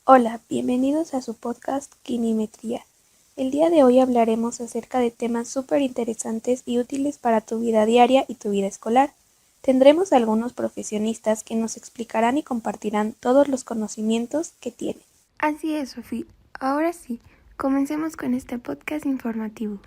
Hola, bienvenidos a su podcast Quimimetría. El día de hoy hablaremos acerca de temas súper interesantes y útiles para tu vida diaria y tu vida escolar. Tendremos algunos profesionistas que nos explicarán y compartirán todos los conocimientos que tienen. Así es, Sofía. Ahora sí, comencemos con este podcast informativo.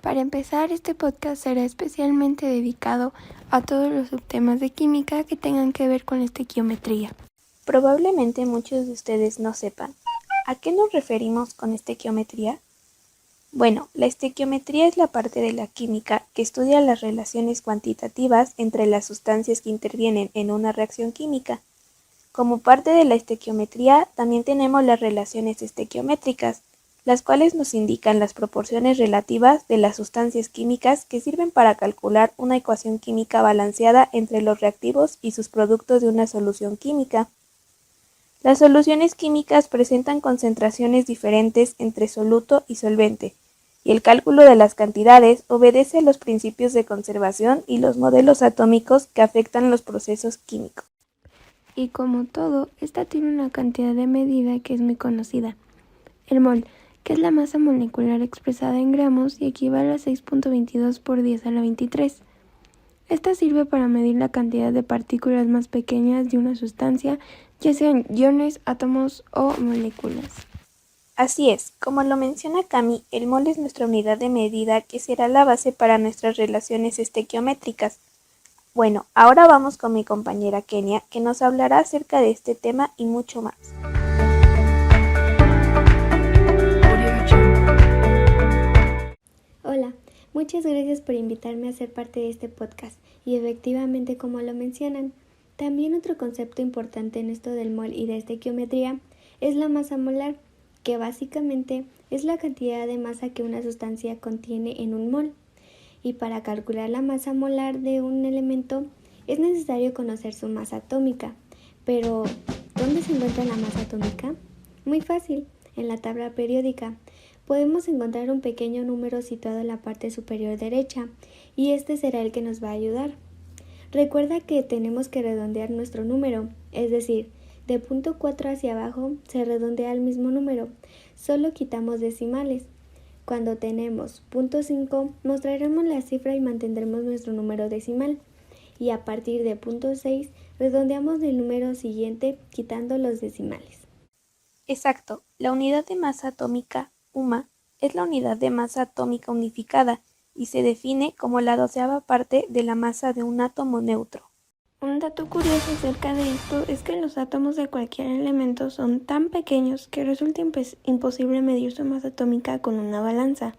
Para empezar, este podcast será especialmente dedicado a todos los subtemas de química que tengan que ver con la estequiometría. Probablemente muchos de ustedes no sepan. ¿A qué nos referimos con estequiometría? Bueno, la estequiometría es la parte de la química que estudia las relaciones cuantitativas entre las sustancias que intervienen en una reacción química. Como parte de la estequiometría, también tenemos las relaciones estequiométricas, las cuales nos indican las proporciones relativas de las sustancias químicas que sirven para calcular una ecuación química balanceada entre los reactivos y sus productos de una solución química. Las soluciones químicas presentan concentraciones diferentes entre soluto y solvente, y el cálculo de las cantidades obedece a los principios de conservación y los modelos atómicos que afectan los procesos químicos. Y como todo, esta tiene una cantidad de medida que es muy conocida. El mol, que es la masa molecular expresada en gramos y equivale a 6.22 por 10 a la 23. Esta sirve para medir la cantidad de partículas más pequeñas de una sustancia, ya sean iones, átomos o moléculas. Así es, como lo menciona Cami, el mol es nuestra unidad de medida que será la base para nuestras relaciones estequiométricas. Bueno, ahora vamos con mi compañera Kenia, que nos hablará acerca de este tema y mucho más. Hola, muchas gracias por invitarme a ser parte de este podcast y efectivamente como lo mencionan, también otro concepto importante en esto del mol y de estequiometría es la masa molar, que básicamente es la cantidad de masa que una sustancia contiene en un mol. Y para calcular la masa molar de un elemento es necesario conocer su masa atómica. Pero, ¿dónde se encuentra la masa atómica? Muy fácil, en la tabla periódica. Podemos encontrar un pequeño número situado en la parte superior derecha y este será el que nos va a ayudar. Recuerda que tenemos que redondear nuestro número, es decir, de punto 4 hacia abajo se redondea al mismo número, solo quitamos decimales. Cuando tenemos punto 5 mostraremos la cifra y mantendremos nuestro número decimal. Y a partir de punto 6 redondeamos el número siguiente quitando los decimales. Exacto, la unidad de masa atómica, UMA, es la unidad de masa atómica unificada y se define como la 12ª parte de la masa de un átomo neutro. Un dato curioso acerca de esto es que los átomos de cualquier elemento son tan pequeños que resulta imposible medir su masa atómica con una balanza.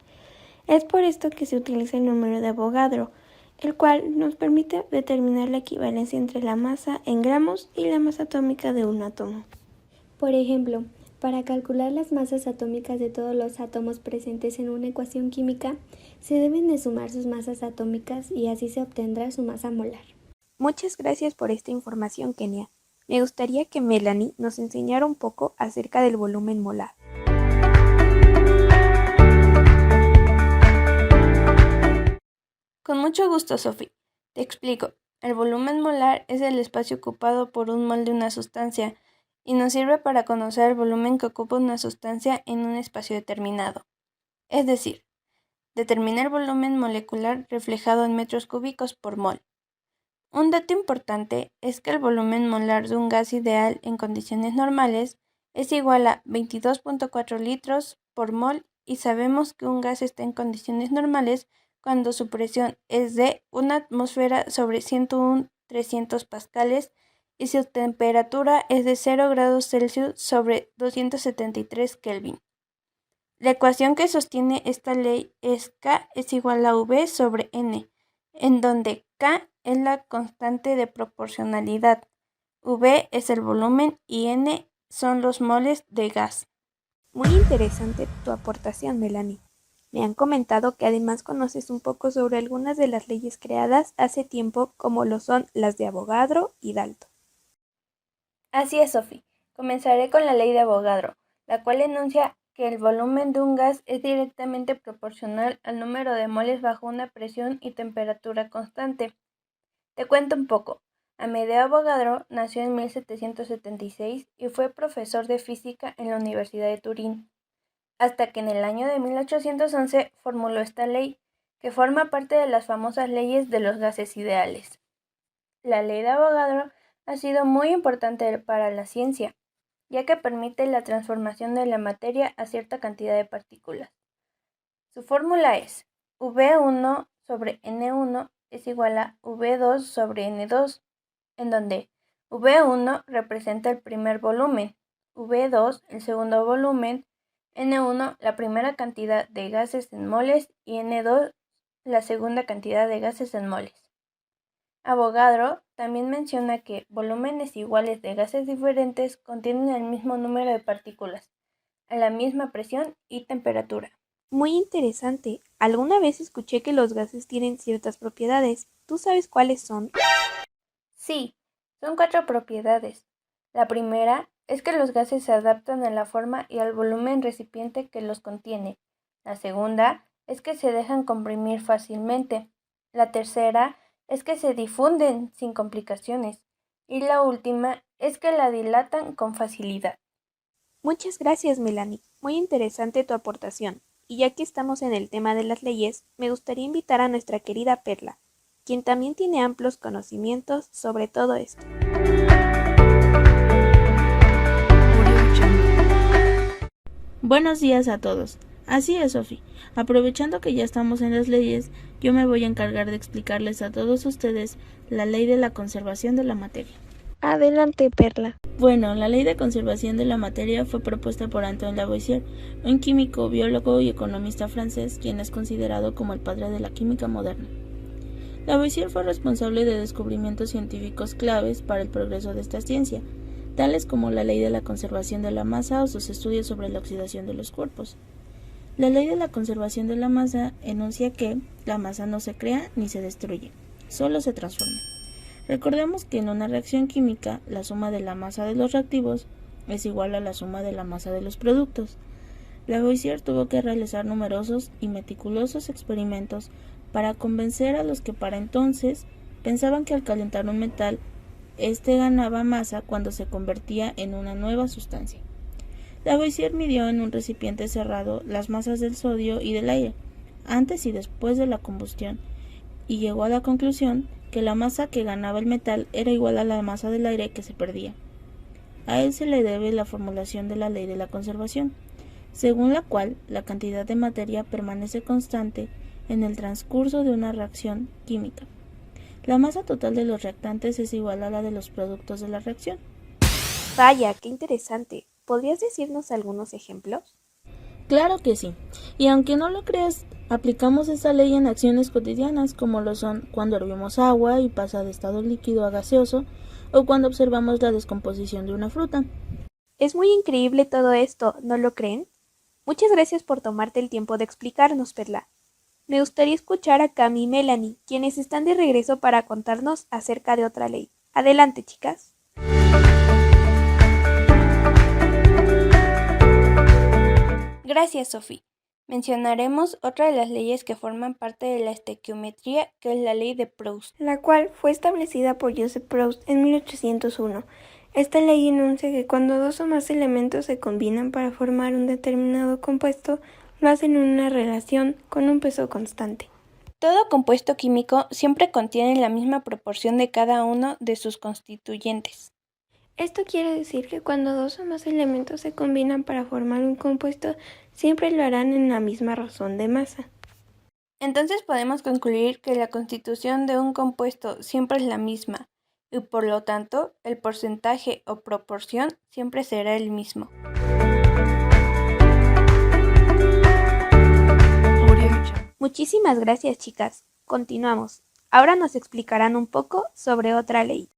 Es por esto que se utiliza el número de Avogadro, el cual nos permite determinar la equivalencia entre la masa en gramos y la masa atómica de un átomo. Por ejemplo, para calcular las masas atómicas de todos los átomos presentes en una ecuación química, se deben de sumar sus masas atómicas y así se obtendrá su masa molar. Muchas gracias por esta información, Kenia. Me gustaría que Melanie nos enseñara un poco acerca del volumen molar. Con mucho gusto, Sophie. Te explico. El volumen molar es el espacio ocupado por un mol de una sustancia y nos sirve para conocer el volumen que ocupa una sustancia en un espacio determinado. Es decir, determina el volumen molecular reflejado en metros cúbicos por mol. Un dato importante es que el volumen molar de un gas ideal en condiciones normales es igual a 22.4 litros por mol y sabemos que un gas está en condiciones normales cuando su presión es de una atmósfera sobre 101.300 pascales y su temperatura es de 0 grados Celsius sobre 273 Kelvin. La ecuación que sostiene esta ley es K es igual a V sobre N, en donde K es la constante de proporcionalidad, V es el volumen y N son los moles de gas. Muy interesante tu aportación, Melanie. Me han comentado que además conoces un poco sobre algunas de las leyes creadas hace tiempo, como lo son las de Avogadro y Dalton. Así es, Sophie. Comenzaré con la ley de Avogadro, la cual enuncia que el volumen de un gas es directamente proporcional al número de moles bajo una presión y temperatura constante. Te cuento un poco. Amedeo Avogadro nació en 1776 y fue profesor de física en la Universidad de Turín, hasta que en el año de 1811 formuló esta ley, que forma parte de las famosas leyes de los gases ideales. La ley de Avogadro ha sido muy importante para la ciencia, ya que permite la transformación de la materia a cierta cantidad de partículas. Su fórmula es V1 sobre N1 es igual a V2 sobre N2, en donde V1 representa el primer volumen, V2 el segundo volumen, N1 la primera cantidad de gases en moles y N2 la segunda cantidad de gases en moles. Avogadro también menciona que volúmenes iguales de gases diferentes contienen el mismo número de partículas, a la misma presión y temperatura. Muy interesante. Alguna vez escuché que los gases tienen ciertas propiedades. ¿Tú sabes cuáles son? Sí, son 4 propiedades. La primera es que los gases se adaptan a la forma y al volumen recipiente que los contiene. La segunda es que se dejan comprimir fácilmente. La tercera es que se difunden sin complicaciones. Y la última es que la dilatan con facilidad. Muchas gracias, Melanie. Muy interesante tu aportación. Y ya que estamos en el tema de las leyes, me gustaría invitar a nuestra querida Perla, quien también tiene amplios conocimientos sobre todo esto. Buenos días a todos. Así es, Sofi. Aprovechando que ya estamos en las leyes, yo me voy a encargar de explicarles a todos ustedes la ley de la conservación de la materia. Adelante, Perla. Bueno, la ley de conservación de la materia fue propuesta por Antoine Lavoisier, un químico, biólogo y economista francés, quien es considerado como el padre de la química moderna. Lavoisier fue responsable de descubrimientos científicos claves para el progreso de esta ciencia, tales como la ley de la conservación de la masa o sus estudios sobre la oxidación de los cuerpos. La ley de la conservación de la masa enuncia que la masa no se crea ni se destruye, solo se transforma. Recordemos que en una reacción química, la suma de la masa de los reactivos es igual a la suma de la masa de los productos. Lavoisier tuvo que realizar numerosos y meticulosos experimentos para convencer a los que para entonces pensaban que al calentar un metal, este ganaba masa cuando se convertía en una nueva sustancia. Lavoisier midió en un recipiente cerrado las masas del sodio y del aire, antes y después de la combustión, y llegó a la conclusión que la masa que ganaba el metal era igual a la masa del aire que se perdía. A él se le debe la formulación de la ley de la conservación, según la cual la cantidad de materia permanece constante en el transcurso de una reacción química. La masa total de los reactantes es igual a la de los productos de la reacción. Vaya, qué interesante. ¿Podrías decirnos algunos ejemplos? Claro que sí, y aunque no lo creas, aplicamos esta ley en acciones cotidianas como lo son cuando hervimos agua y pasa de estado líquido a gaseoso o cuando observamos la descomposición de una fruta. Es muy increíble todo esto, ¿no lo creen? Muchas gracias por tomarte el tiempo de explicarnos, Perla. Me gustaría escuchar a Cami y Melanie, quienes están de regreso para contarnos acerca de otra ley. Adelante, chicas. Gracias, Sofi. Mencionaremos otra de las leyes que forman parte de la estequiometría, que es la ley de Proust, la cual fue establecida por Joseph Proust en 1801. Esta ley enuncia que cuando dos o más elementos se combinan para formar un determinado compuesto, lo hacen en una relación con un peso constante. Todo compuesto químico siempre contiene la misma proporción de cada uno de sus constituyentes. Esto quiere decir que cuando dos o más elementos se combinan para formar un compuesto, siempre lo harán en la misma razón de masa. Entonces podemos concluir que la constitución de un compuesto siempre es la misma, y por lo tanto, el porcentaje o proporción siempre será el mismo. Muchísimas gracias, chicas. Continuamos. Ahora nos explicarán un poco sobre otra ley.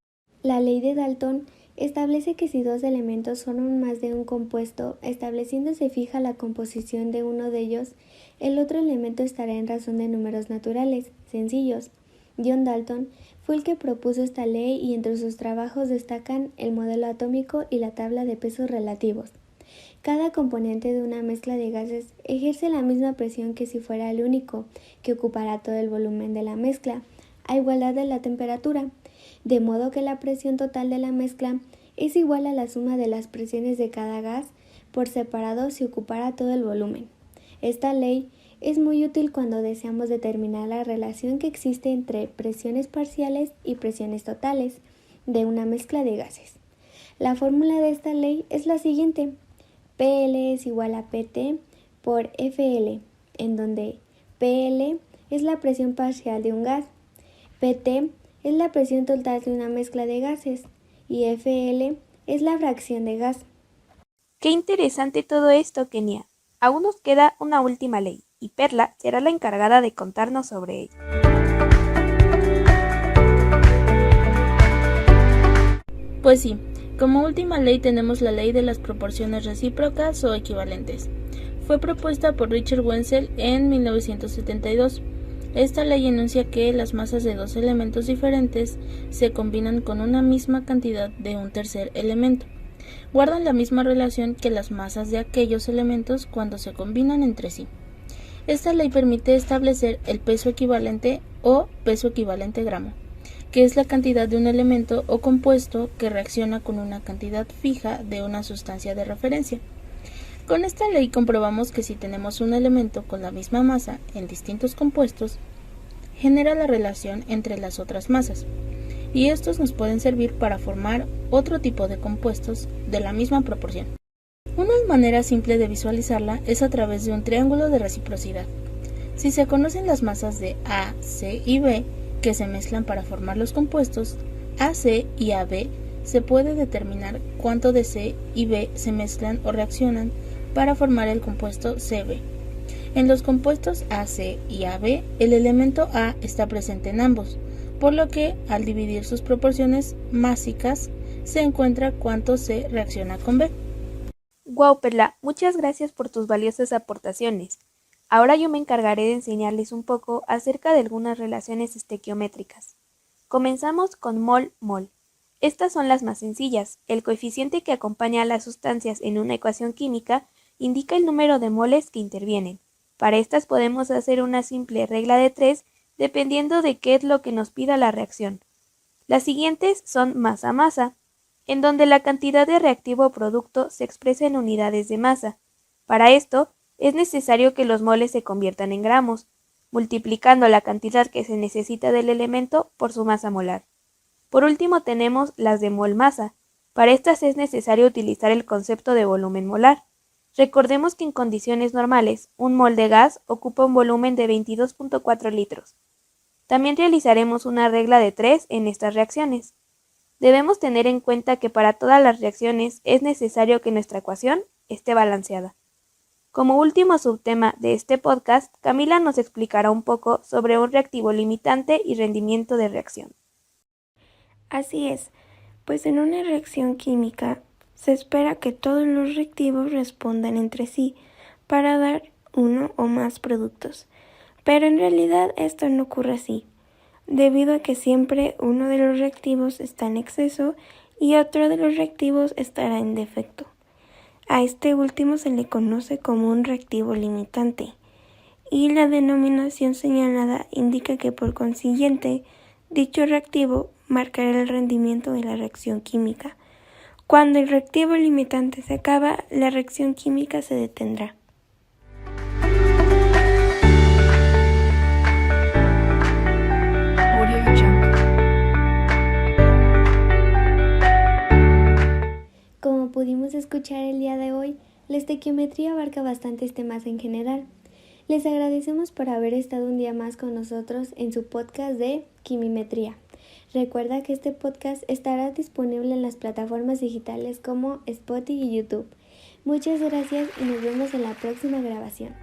La ley de Dalton establece que si dos elementos forman más de un compuesto, estableciéndose fija la composición de uno de ellos, el otro elemento estará en razón de números naturales, sencillos. John Dalton fue el que propuso esta ley y entre sus trabajos destacan el modelo atómico y la tabla de pesos relativos. Cada componente de una mezcla de gases ejerce la misma presión que si fuera el único que ocupara todo el volumen de la mezcla, a igualdad de la temperatura, de modo que la presión total de la mezcla es igual a la suma de las presiones de cada gas por separado si ocupara todo el volumen. Esta ley es muy útil cuando deseamos determinar la relación que existe entre presiones parciales y presiones totales de una mezcla de gases. La fórmula de esta ley es la siguiente: PL es igual a PT por FL, en donde PL es la presión parcial de un gas, PT es la presión total de una mezcla de gases y FL es la fracción de gas. Qué interesante todo esto, Kenia. Aún nos queda una última ley, y Perla será la encargada de contarnos sobre ella. Pues sí, como última ley tenemos la ley de las proporciones recíprocas o equivalentes. Fue propuesta por Richard Wenzel en 1972. Esta ley enuncia que las masas de dos elementos diferentes se combinan con una misma cantidad de un tercer elemento. Guardan la misma relación que las masas de aquellos elementos cuando se combinan entre sí. Esta ley permite establecer el peso equivalente o peso equivalente gramo, que es la cantidad de un elemento o compuesto que reacciona con una cantidad fija de una sustancia de referencia. Con esta ley comprobamos que si tenemos un elemento con la misma masa en distintos compuestos, genera la relación entre las otras masas, y estos nos pueden servir para formar otro tipo de compuestos de la misma proporción. Una manera simple de visualizarla es a través de un triángulo de reciprocidad. Si se conocen las masas de A, C y B que se mezclan para formar los compuestos AC y AB, se puede determinar cuánto de C y B se mezclan o reaccionan para formar el compuesto CB. En los compuestos AC y AB, el elemento A está presente en ambos, por lo que al dividir sus proporciones másicas se encuentra cuánto C reacciona con B. Guau, Perla, muchas gracias por tus valiosas aportaciones. Ahora yo me encargaré de enseñarles un poco acerca de algunas relaciones estequiométricas. Comenzamos con mol-mol. Estas son las más sencillas. El coeficiente que acompaña a las sustancias en una ecuación química indica el número de moles que intervienen. Para estas podemos hacer una simple regla de 3 dependiendo de qué es lo que nos pida la reacción. Las siguientes son masa-masa, en donde la cantidad de reactivo o producto se expresa en unidades de masa. Para esto, es necesario que los moles se conviertan en gramos, multiplicando la cantidad que se necesita del elemento por su masa molar. Por último tenemos las de mol-masa. Para estas es necesario utilizar el concepto de volumen molar. Recordemos que en condiciones normales, un mol de gas ocupa un volumen de 22.4 litros. También realizaremos una regla de 3 en estas reacciones. Debemos tener en cuenta que para todas las reacciones es necesario que nuestra ecuación esté balanceada. Como último subtema de este podcast, Camila nos explicará un poco sobre un reactivo limitante y rendimiento de reacción. Así es, pues en una reacción química se espera que todos los reactivos respondan entre sí para dar uno o más productos, pero en realidad esto no ocurre así, debido a que siempre uno de los reactivos está en exceso y otro de los reactivos estará en defecto. A este último se le conoce como un reactivo limitante, y la denominación señalada indica que por consiguiente dicho reactivo marcará el rendimiento de la reacción química. Cuando el reactivo limitante se acaba, la reacción química se detendrá. Como pudimos escuchar el día de hoy, la estequiometría abarca bastantes temas en general. Les agradecemos por haber estado un día más con nosotros en su podcast de Quimimetría. Recuerda que este podcast estará disponible en las plataformas digitales como Spotify y YouTube. Muchas gracias y nos vemos en la próxima grabación.